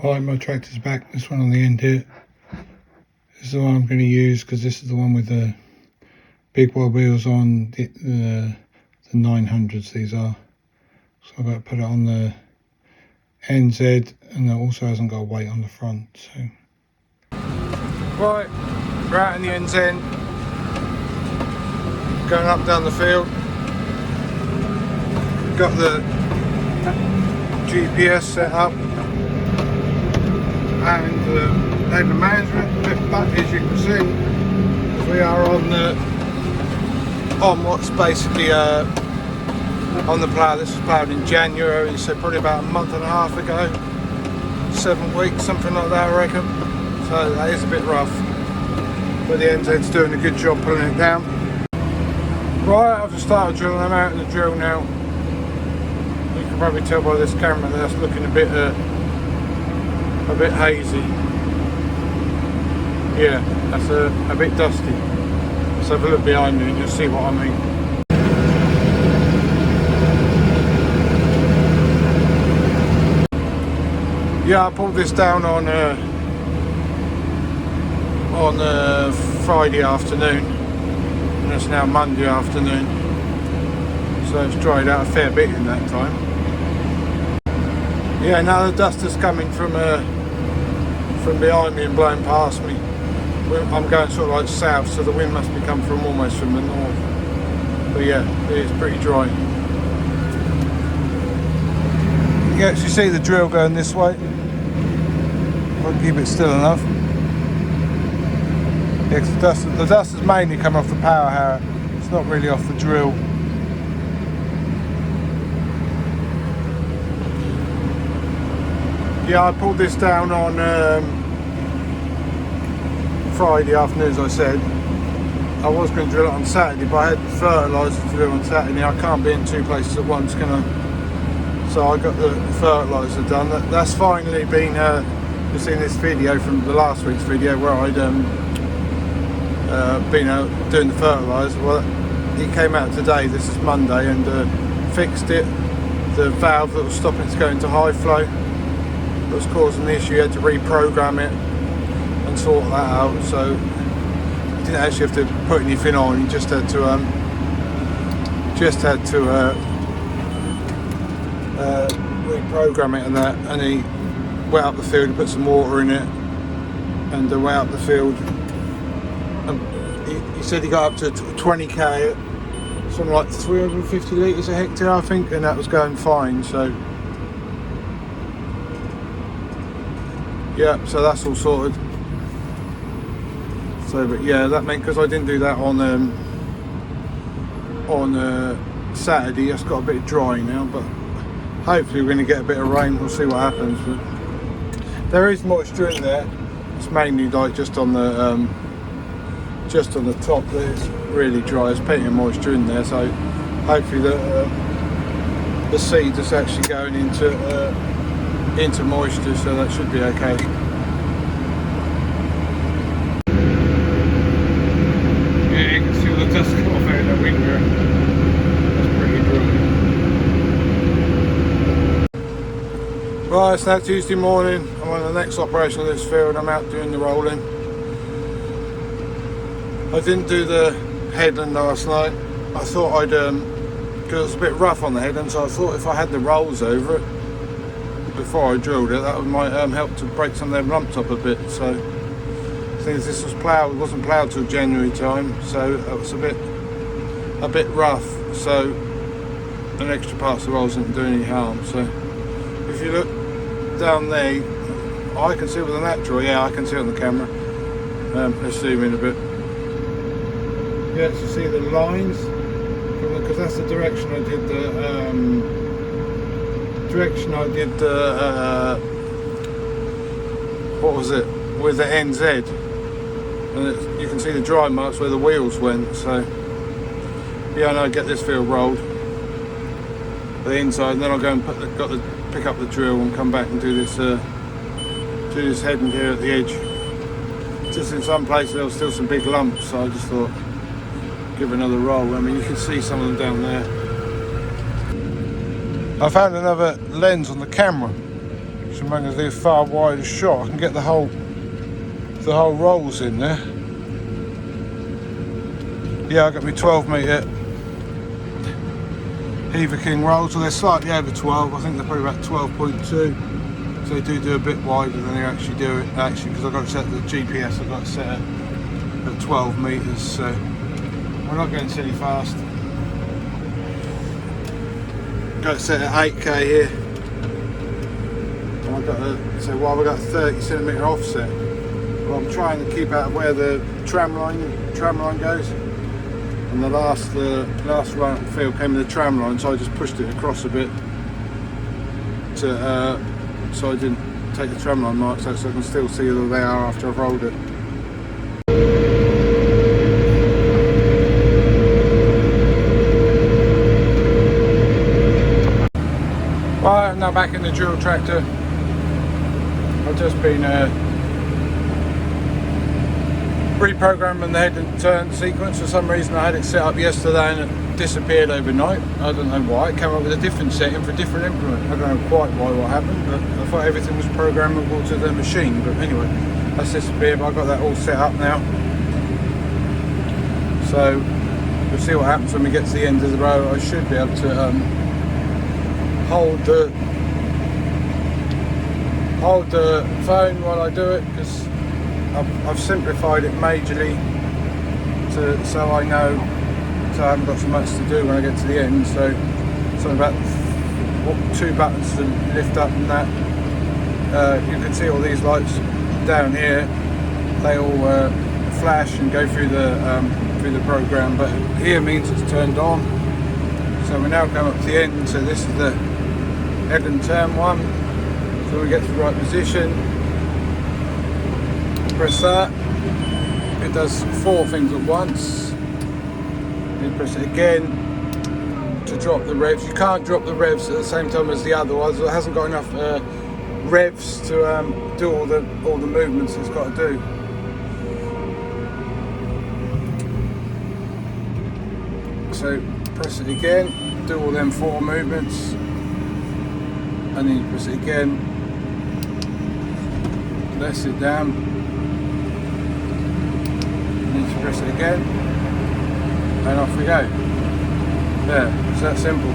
Right, my tractor's back. This one on the end here. This is the one I'm going to use because this is the one with the big wide wheels on the 900s. These are. So I've got to put it on the NZ, and it also hasn't got a weight on the front. So. Right, we're out in the NZ, going up down the field. Got the GPS set up and headland management bit back, as you can see. We are on what's basically on the plough. This was ploughed in January, so probably about a month and a half ago, 7 weeks, something like that, I reckon. So that is a bit rough, but the NZ's doing a good job pulling it down. Right, I've just started drilling. I'm out in the drill now. You can probably tell by this camera that's looking a bit hazy. Yeah, that's a bit dusty. Let's have a look behind me and you'll see what I mean. Yeah, I pulled this down on Friday afternoon, and it's now Monday afternoon, so it's dried out a fair bit in that time. Yeah, now the dust is coming from behind me and blowing past me. I'm going sort of like south, so the wind must be coming from almost from the north. But yeah, it is pretty dry. You can actually see the drill going this way. I'll keep it still enough. Yeah, 'cause the dust has mainly come off the power harrow. It's not really off the drill. Yeah, I pulled this down on Friday afternoon, as I said. I was going to drill it on Saturday, but I had fertilizer to do on Saturday. I can't be in two places at once, can I? So I got the fertilizer done. That's finally been. You've seen this video from the last week's video where I'd been out doing the fertilizer. Well, it came out today. This is Monday, and fixed it. The valve that was stopping it to go into high flow that was causing the issue. You had to reprogram it and sort that out. So you didn't actually have to put anything on. You just had to reprogram it and that. And he went up the field and put some water in it, and went up the field. He said he got up to 20k, something like 350 litres a hectare, I think, and that was going fine. So yeah, so that's all sorted. So, but yeah, that meant because I didn't do that on Saturday, it's got a bit dry now, but hopefully we're going to get a bit of rain. We'll see what happens. But there is moisture in there. It's mainly like just on the top that it's really dry. There's plenty of moisture in there, so hopefully the seed is actually going into moisture, so that should be okay. Yeah, you can see all the dust come off out of the window. That's pretty dry. Right, it's now Tuesday morning. I'm on the next operation of this field. I'm out doing the rolling. I didn't do the headland last night. I thought I'd, because it was a bit rough on the headland, so I thought if I had the rolls over it before I drilled it, that might help to break some of them lumps up a bit. So, since this was ploughed, it wasn't ploughed till January time, so it was a bit rough. So, an extra pass of rolls didn't do any harm. So, if you look down there, I can see with the natural. Yeah, I can see it on the camera. Let's zoom in a bit. You actually see the lines, because that's the direction I did what was it, with the NZ, and you can see the dry marks where the wheels went. So yeah, I know, I get this field rolled, the inside, and then I'll go and pick up the drill and come back and do this headland here at the edge. Just in some places there was still some big lumps, so I just thought give another roll. I mean, you can see some of them down there. I found another lens on the camera, which I'm going to do a far wider shot. I can get the whole rolls in there. Yeah, I got my 12 metre Heaver King rolls, so they're slightly over 12. I think they're probably about 12.2. So they do a bit wider than they actually do it. Actually, because I've got to set the GPS, I've got to set it at 12 metres. So we're not going silly fast. Got it set at 8k here. And I've got to, so while we've got a 30cm offset, well, I'm trying to keep out of where the tram line goes. And the last run at the field came in the tram line, so I just pushed it across a bit to so I didn't take the tram line marks out, so I can still see where they are after I've rolled it. Right, I'm now back in the dual tractor. I've just been reprogramming the head and turn sequence. For some reason I had it set up yesterday and it disappeared overnight. I don't know why. It came up with a different setting for a different implement. I don't know quite why what happened, but I thought everything was programmable to the machine. But anyway, that's disappeared, but I've got that all set up now. So we'll see what happens when we get to the end of the row. I should be able to hold the phone while I do it, because I've simplified it majorly so I know, so I haven't got so much to do when I get to the end. So something about 2 buttons to lift up and that. You can see all these lights down here. They all flash and go through the program, but here means it's turned on. So we're now coming up to the end. So this is the head and turn one. So we get to the right position. Press that. It does 4 things at once. You press it again to drop the revs. You can't drop the revs at the same time as the other ones. It hasn't got enough revs to do all the movements it's got to do. So press it again, do all them 4 movements, and then you press it again, let it sit down, and then you press it again, and off we go. There, it's that simple.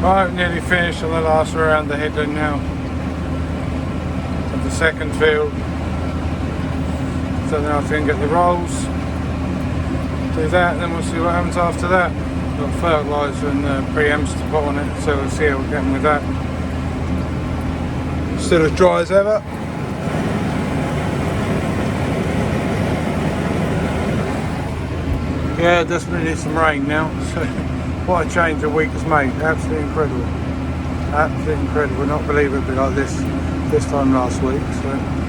Right, nearly finished on the last round the headland now of the second field. So now I can get the rolls, do that, and then we'll see what happens after that. Got fertilizer and preamps to put on it, so we'll see how we're getting with that. Still as dry as ever. Yeah, it desperately needs some rain now, so What a change a week has made. Absolutely incredible. Absolutely incredible. Not believe it'd be like this time last week. So